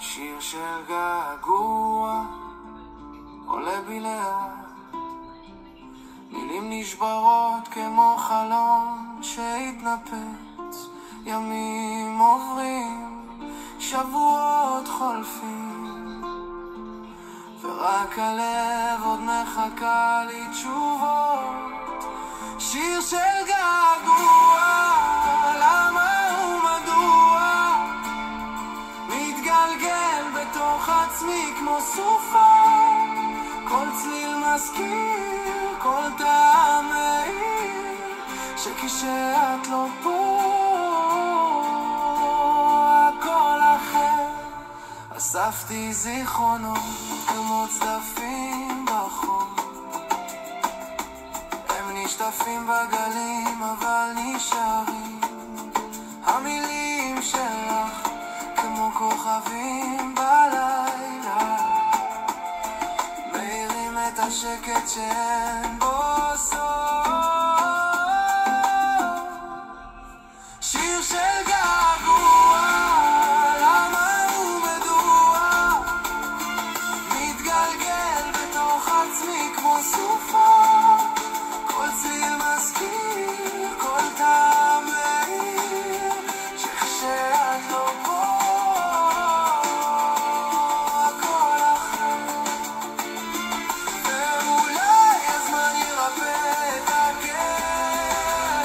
שיר של געגוע עולה בי לאט, מילים נשברות כמו חלום שהתנפץ, ימים עוברים, שבועות חולפים, ורק הלב עוד מחכה לי תשובות. שיר של געגוע, למה ומדוע מתגלגל בתוך עצמי כמו סופה, כל צליל מזכיר, כל טעם מאיר, שכשאת לא פה הכל אחר. אספתי זיכרונות כמו צדפים בחור, הם נשטפים בגלים אבל נשארים המילים שלך כמו כוכבים בלילה, מאירים את השקט שאין בו סוף. שיר של געגוע, למה ומדוע מתגלגל בתוך עצמי כמו סופה, כל צליל מזכיר, כל טעם מאיר, שכשאת לא פה הכל אחר. ואולי הזמן ירפא את הכאב,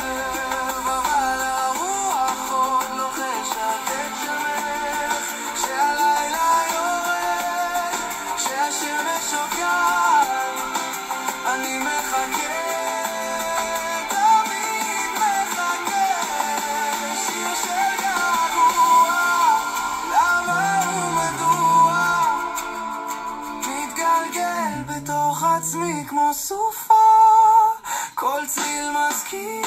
אבל הרוח עוד לוחשת את שמך, כשהלילה יורד, כשהשמש שוקעת, אני מחכה, תמיד מחכה. שיר של געגוע, למה ומדוע מתגלגל בתוך עצמי כמו סופה, כל צליל מזכיר,